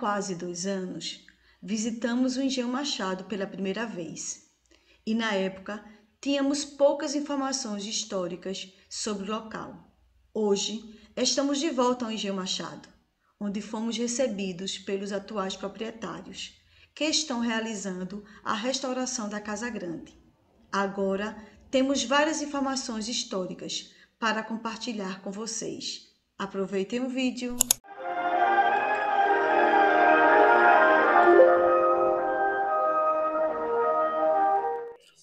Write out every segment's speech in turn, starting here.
quase 2 anos, visitamos o Engenho Machado pela primeira vez. E na época, tínhamos poucas informações históricas sobre o local. Hoje, estamos de volta ao Engenho Machado, onde fomos recebidos pelos atuais proprietários, que estão realizando a restauração da Casa Grande. Agora, temos várias informações históricas para compartilhar com vocês. Aproveitem o vídeo!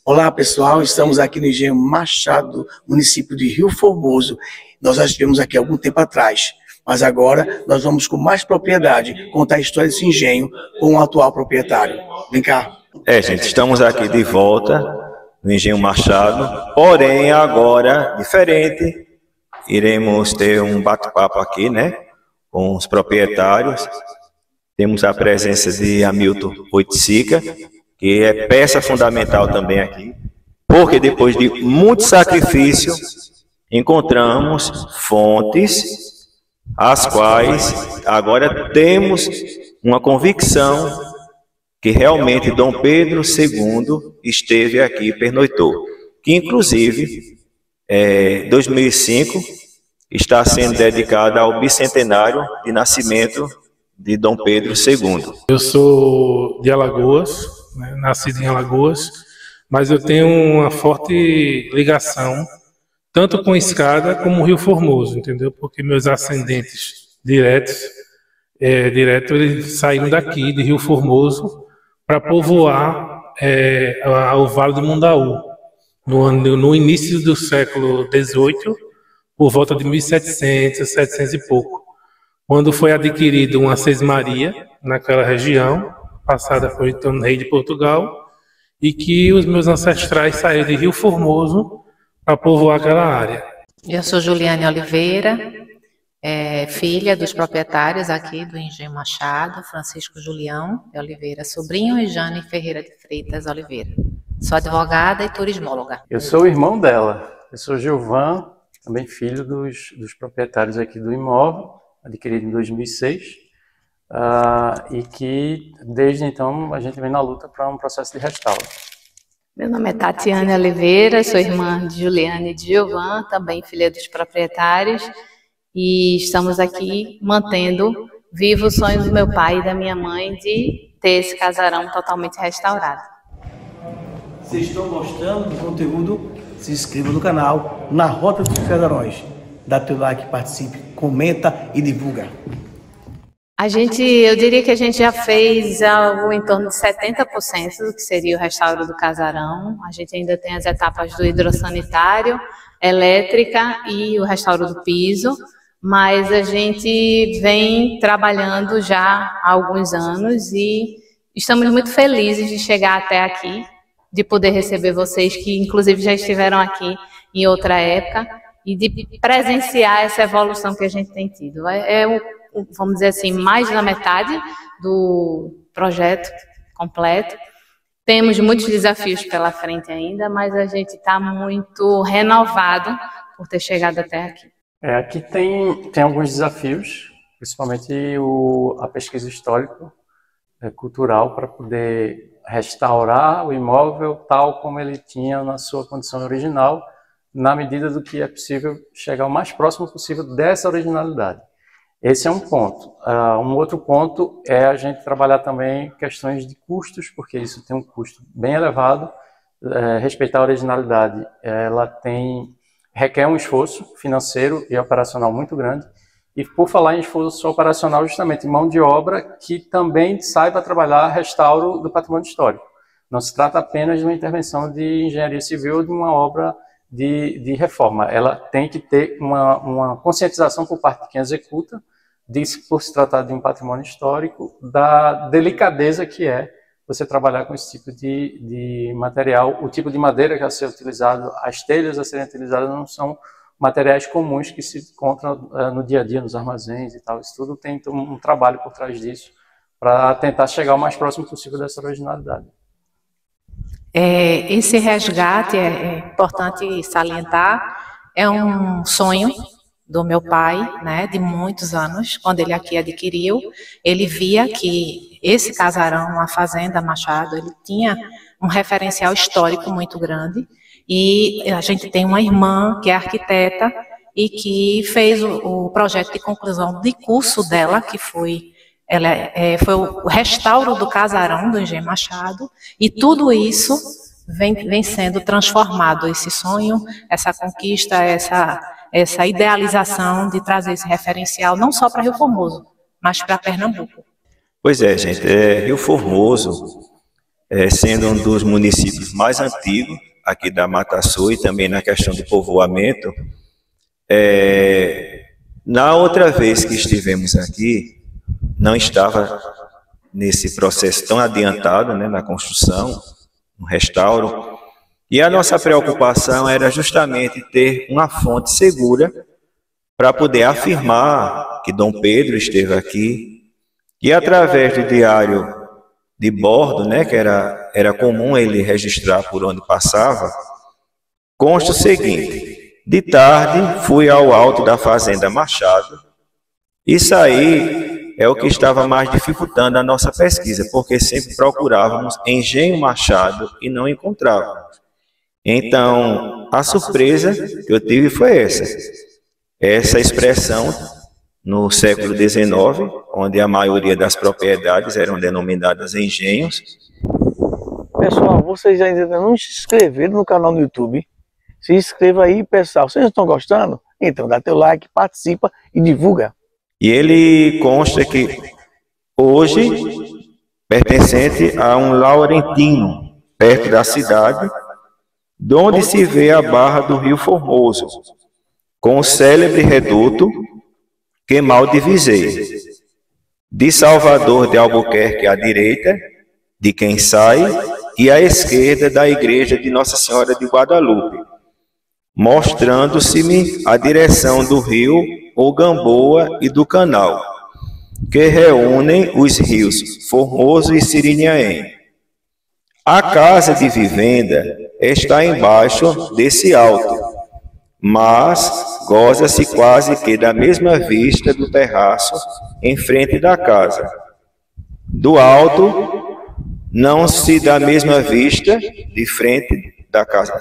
Olá pessoal, estamos aqui no Engenho Machado, município de Rio Formoso. Nós já estivemos aqui há algum tempo atrás, mas agora nós vamos com mais propriedade contar a história desse engenho com o atual proprietário. Vem cá. Gente, estamos aqui de volta no Engenho Machado, porém agora diferente. Iremos ter um bate-papo aqui, né, com os proprietários. Temos a presença de Hamilton Oiticica, que é peça fundamental também aqui, porque depois de muito sacrifício, encontramos fontes, as quais agora temos uma convicção que realmente Dom Pedro II esteve aqui e pernoitou, que inclusive 2005 está sendo dedicada ao bicentenário de nascimento de Dom Pedro II. Eu sou de Alagoas, né, nascido em Alagoas, mas eu tenho uma forte ligação tanto com Escada como Rio Formoso, entendeu? Porque meus ascendentes diretos eles saíram daqui de Rio Formoso para povoar o Vale do Mundaú no início do século XVIII, por volta de 1700, 700 e pouco, quando foi adquirido uma sesmaria naquela região, passada por então rei de Portugal, e que os meus ancestrais saíram de Rio Formoso para povoar aquela área. Eu sou Juliane Oliveira, filha dos proprietários aqui do Engenho Machado, Francisco Julião de Oliveira, sobrinho e Jane Ferreira de Freitas Oliveira. Sou advogada e turismóloga. Eu sou o irmão dela, eu sou Gilvan, também filho dos proprietários aqui do imóvel, adquirido em 2006. E que desde então a gente vem na luta para um processo de restauro. Meu nome é Tatiane Oliveira, sou irmã de Juliane e de Gilvan, também filha dos proprietários, e estamos aqui mantendo vivo o sonho do meu pai e da minha mãe de ter esse casarão totalmente restaurado. Se estão gostando do conteúdo, se inscreva no canal, na Rota dos Casarões. Dá teu like, participe, comenta e divulga. Eu diria que a gente já fez algo em torno de 70% do que seria o restauro do casarão. A gente ainda tem as etapas do hidrossanitário, elétrica e o restauro do piso, mas a gente vem trabalhando já há alguns anos e estamos muito felizes de chegar até aqui, de poder receber vocês que inclusive já estiveram aqui em outra época e de presenciar essa evolução que a gente tem tido. Vamos dizer assim, mais da metade do projeto completo. Temos muitos desafios pela frente ainda, mas a gente está muito renovado por ter chegado até aqui. Aqui tem alguns desafios, principalmente a pesquisa histórica, cultural, para poder restaurar o imóvel tal como ele tinha na sua condição original, na medida do que é possível chegar o mais próximo possível dessa originalidade. Esse é um ponto. Um outro ponto é a gente trabalhar também questões de custos, porque isso tem um custo bem elevado. Respeitar a originalidade, requer um esforço financeiro e operacional muito grande. E por falar em esforço operacional, justamente mão de obra que também saiba trabalhar restauro do patrimônio histórico. Não se trata apenas de uma intervenção de engenharia civil ou de uma obra de reforma. Ela tem que ter uma conscientização por parte de quem executa, por se tratar de um patrimônio histórico, da delicadeza que é você trabalhar com esse tipo de material. O tipo de madeira que vai ser utilizado, as telhas a serem utilizadas não são materiais comuns que se encontram no dia a dia, nos armazéns e tal. Isso tudo tem um trabalho por trás disso, para tentar chegar o mais próximo possível dessa originalidade. Esse resgate, é importante salientar, é um sonho do meu pai, né, de muitos anos, quando ele aqui adquiriu, ele via que esse casarão, a Fazenda Machado, ele tinha um referencial histórico muito grande, e a gente tem uma irmã que é arquiteta e que fez o projeto de conclusão de curso dela, que foi o restauro do casarão do Engenho Machado, e tudo isso vem sendo transformado, esse sonho, essa conquista, essa idealização de trazer esse referencial não só para Rio Formoso, mas para Pernambuco. Pois é, gente, Rio Formoso, sendo um dos municípios mais antigos aqui da Mata Sul e também na questão do povoamento, na outra vez que estivemos aqui, não estava nesse processo tão adiantado, né, na construção, no restauro, e a nossa preocupação era justamente ter uma fonte segura para poder afirmar que Dom Pedro esteve aqui, e através do diário de bordo, né, que era comum ele registrar por onde passava, consta o seguinte: de tarde fui ao alto da Fazenda Machado, isso aí é o que estava mais dificultando a nossa pesquisa, porque sempre procurávamos Engenho Machado e não encontrávamos. Então, a surpresa que eu tive foi essa expressão no século XIX, onde a maioria das propriedades eram denominadas engenhos. Pessoal, vocês ainda não se inscreveram no canal no YouTube? Se inscreva aí, pessoal. Vocês estão gostando? Então dá teu like, participa e divulga. E ele consta que hoje pertencente a um laurentino, perto da cidade, de onde se vê a barra do Rio Formoso, com o célebre reduto que mal divisei. De Salvador de Albuquerque à direita, de quem sai, e à esquerda da igreja de Nossa Senhora de Guadalupe, mostrando-se-me a direção do rio ou Gamboa e do canal, que reúnem os rios Formoso e Sirinhaém. A casa de vivenda está embaixo desse alto, mas goza-se quase que da mesma vista do terraço em frente da casa. Do alto, não se dá a mesma vista de frente da casa.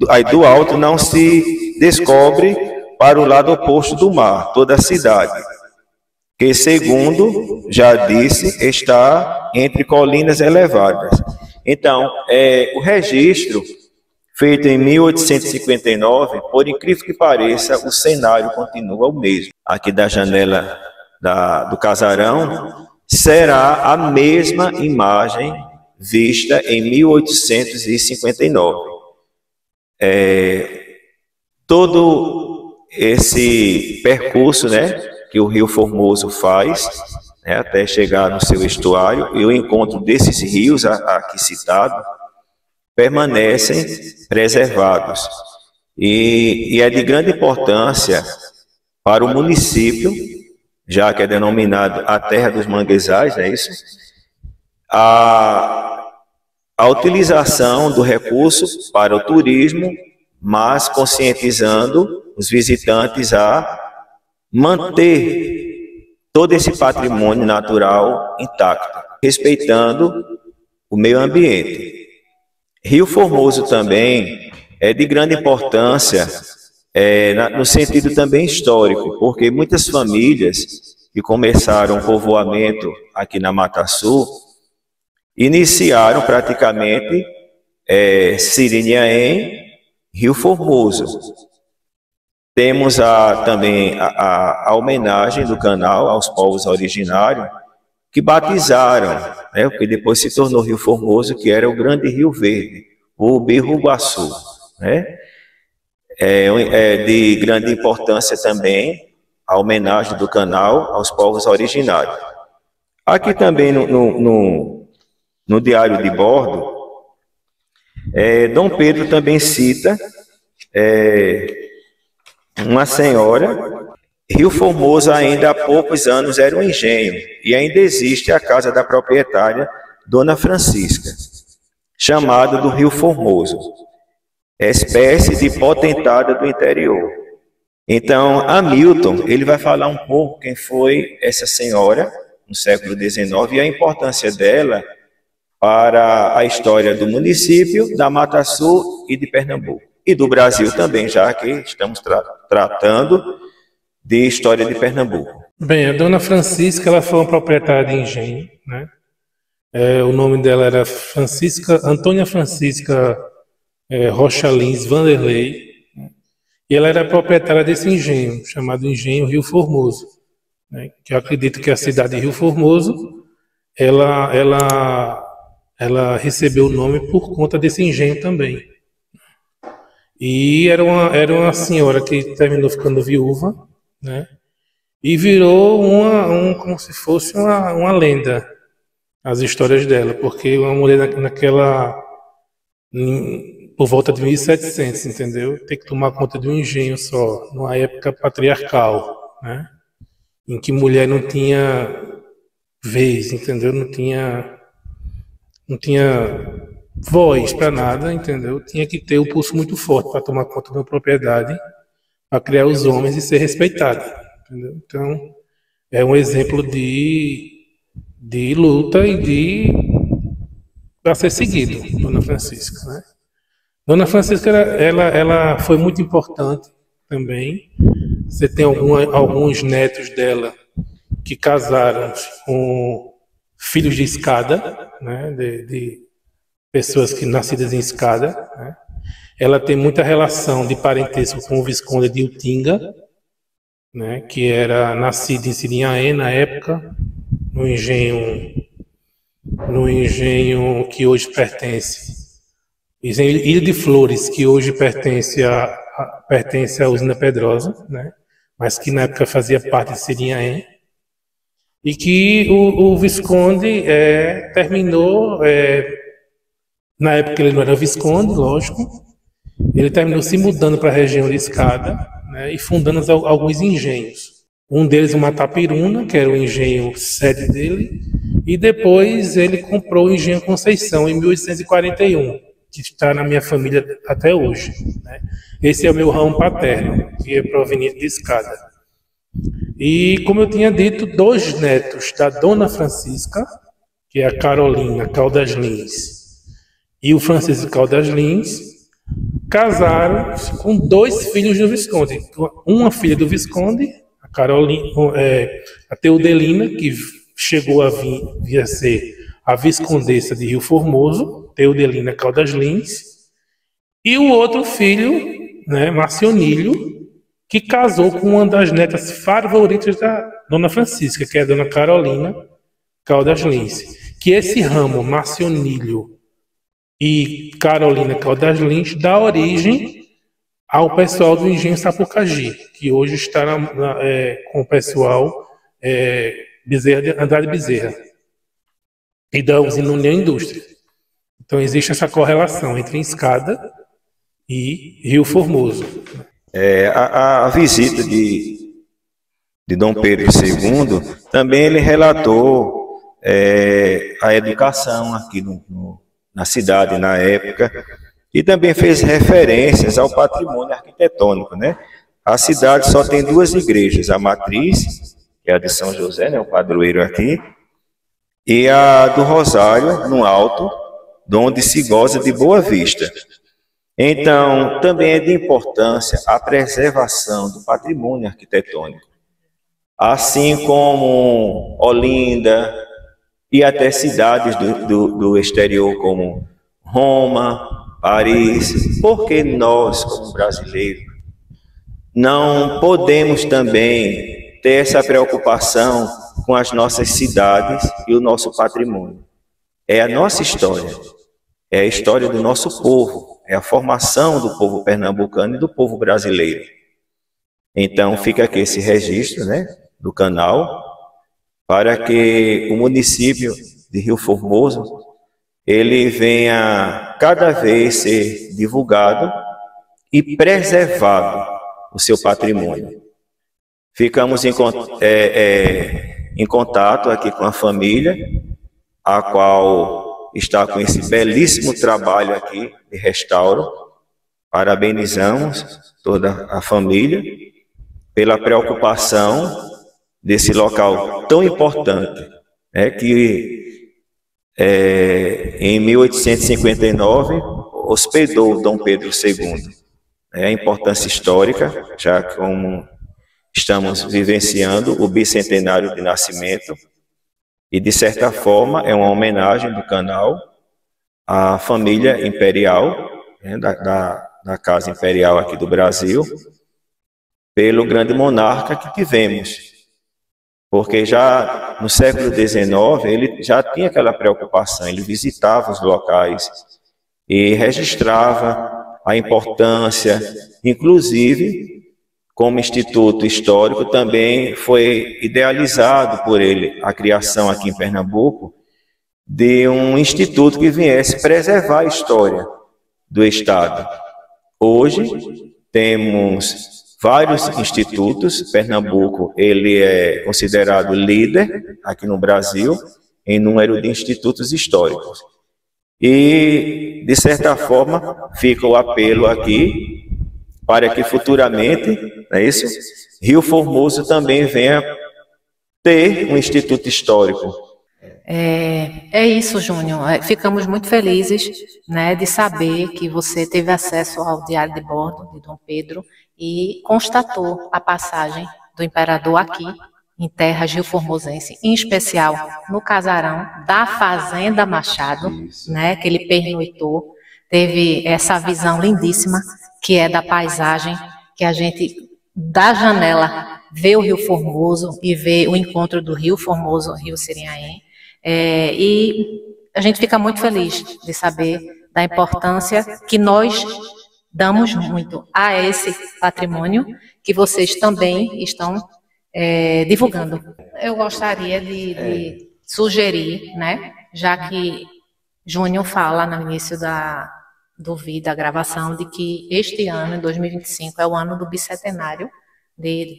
Aí do alto não se descobre para o lado oposto do mar, toda a cidade, que, segundo já disse, está entre colinas elevadas. Então, o registro feito em 1859, por incrível que pareça, o cenário continua o mesmo. Aqui da janela do casarão, será a mesma imagem vista em 1859. Todo esse percurso, né, que o Rio Formoso faz, né, até chegar no seu estuário, e o encontro desses rios aqui citados, permanecem preservados. E é de grande importância para o município, já que é denominado a Terra dos Manguezais, é isso? A utilização do recurso para o turismo, mas conscientizando os visitantes a manter todo esse patrimônio natural intacto, respeitando o meio ambiente. Rio Formoso também é de grande importância no sentido também histórico, porque muitas famílias que começaram o povoamento aqui na Mata Sul iniciaram praticamente Sirinhaém, Rio Formoso. Temos também a homenagem do canal aos povos originários que batizaram, né, que depois se tornou Rio Formoso, que era o Grande Rio Verde, ou Birruguaçu, né? É de grande importância também a homenagem do canal aos povos originários. Aqui também no diário de bordo, Dom Pedro também cita uma senhora. Rio Formoso ainda há poucos anos era um engenho, e ainda existe a casa da proprietária, Dona Francisca, chamada do Rio Formoso, espécie de potentada do interior. Então, Hamilton, ele vai falar um pouco quem foi essa senhora no século XIX e a importância dela para a história do município, da Mata Sul e de Pernambuco. E do Brasil também, já que estamos tratando de história de Pernambuco. Bem, a dona Francisca, ela foi uma proprietária de engenho, né? O nome dela era Antônia Francisca Rocha Lins Vanderlei, e ela era proprietária desse engenho, chamado Engenho Rio Formoso, né? Que eu acredito que a cidade de Rio Formoso, ela recebeu o nome por conta desse engenho também. E era uma senhora que terminou ficando viúva, né? E virou como se fosse uma lenda, as histórias dela, porque uma mulher por volta de 1700, entendeu? Tem que tomar conta de um engenho só, numa época patriarcal, né? Em que mulher não tinha vez, entendeu? Não tinha voz para nada, entendeu? Tinha que ter o pulso muito forte para tomar conta de uma propriedade, para criar os homens e ser respeitada, entendeu? Então, é um exemplo de luta e para ser seguido, Dona Francisca, né? Dona Francisca, ela foi muito importante também. Você tem alguns netos dela que casaram com filhos de escada, né? De pessoas nascidas em escada, né? Ela tem muita relação de parentesco com o Visconde de Utinga, né? Que era nascido em Sirinhaém na época, no engenho que hoje pertence Ilha de Flores, que hoje pertence à usina Pedrosa, né? Mas que na época fazia parte de Sirinhaém, e que o Visconde terminou, na época ele não era Visconde, lógico, ele terminou se mudando para a região de Escada, né? E fundando alguns engenhos. Um deles, o Matapiruna, que era o engenho sede dele, e depois ele comprou o engenho Conceição, em 1841, que está na minha família até hoje, né? Esse é o meu ramo paterno, que é proveniente de Escada. E, como eu tinha dito, 2 netos da Dona Francisca, que é a Carolina Caldas Lins e o Francisco Caldas Lins, casaram com 2 filhos do Visconde. Uma filha do Visconde, a Carolina, a Teodelina, que chegou a vir a ser a Viscondessa de Rio Formoso, Teodelina Caldas Lins, e o outro filho, né, Marcionílio, que casou com uma das netas favoritas da Dona Francisca, que é a Dona Carolina Caldas Lins. Que esse ramo, Marcionílio e Carolina Caldas Lins, dá origem ao pessoal do Engenho Sapucaí, que hoje está com o pessoal Andrade Bezerra, e da usina União Indústria. Então existe essa correlação entre Escada e Rio Formoso. A visita de Dom Pedro II, também ele relatou a educação aqui na cidade, na época, e também fez referências ao patrimônio arquitetônico, né? A cidade só tem 2 igrejas, a matriz, que é a de São José, né, o padroeiro aqui, e a do Rosário, no alto, onde se goza de boa vista. Então, também é de importância a preservação do patrimônio arquitetônico, assim como Olinda e até cidades do exterior como Roma, Paris, porque nós, como brasileiros, não podemos também ter essa preocupação com as nossas cidades e o nosso patrimônio. É a nossa história, é a história do nosso povo, é a formação do povo pernambucano e do povo brasileiro. Então fica aqui esse registro, né, do canal, para que o município de Rio Formoso ele venha cada vez ser divulgado e preservado o seu patrimônio. Ficamos em contato aqui com a família, a qual está com esse belíssimo trabalho aqui de restauro. Parabenizamos toda a família pela preocupação desse local tão importante, que em 1859 hospedou Dom Pedro II. A importância histórica, já como estamos vivenciando o bicentenário de nascimento, e de certa forma é uma homenagem do canal à família imperial, da Casa Imperial aqui do Brasil, pelo grande monarca que tivemos. Porque já no século XIX ele já tinha aquela preocupação, ele visitava os locais e registrava a importância, inclusive, como Instituto Histórico, também foi idealizado por ele a criação aqui em Pernambuco de um instituto que viesse preservar a história do Estado. Hoje temos vários institutos. Pernambuco ele é considerado líder aqui no Brasil em número de institutos históricos. E, de certa forma, fica o apelo aqui para que futuramente, não é isso? Rio Formoso também venha ter um instituto histórico. É isso, Júnior. Ficamos muito felizes, né, de saber que você teve acesso ao diário de bordo de Dom Pedro e constatou a passagem do imperador aqui, em terras rio-formosense, em especial no casarão da Fazenda Machado, né, que ele pernoitou. Teve essa visão lindíssima, que é da paisagem, que a gente, da janela, vê o Rio Formoso e vê o encontro do Rio Formoso, Rio Sirinhaém. E a gente fica muito feliz de saber da importância que nós damos muito a esse patrimônio que vocês também estão divulgando. Eu gostaria de sugerir, né, já que Júnior fala no início do vídeo, da gravação, de que este ano, em 2025, é o ano do bicentenário de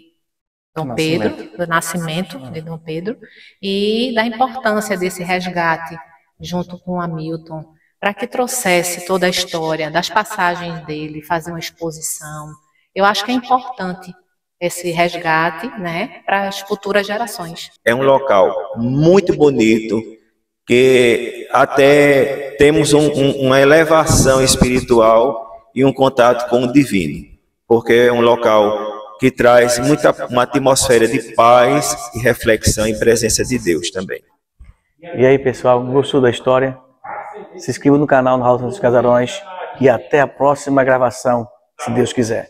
Dom Pedro, do nascimento de Dom Pedro, e da importância desse resgate, junto com Hamilton, para que trouxesse toda a história das passagens dele, fazer uma exposição. Eu acho que é importante esse resgate, né, para as futuras gerações. É um local muito bonito, que até temos uma elevação espiritual e um contato com o divino, porque é um local que traz uma atmosfera de paz e reflexão e presença de Deus também. E aí, pessoal, gostou da história? Se inscreva no canal no Hall dos Casarões e até a próxima gravação, se Deus quiser.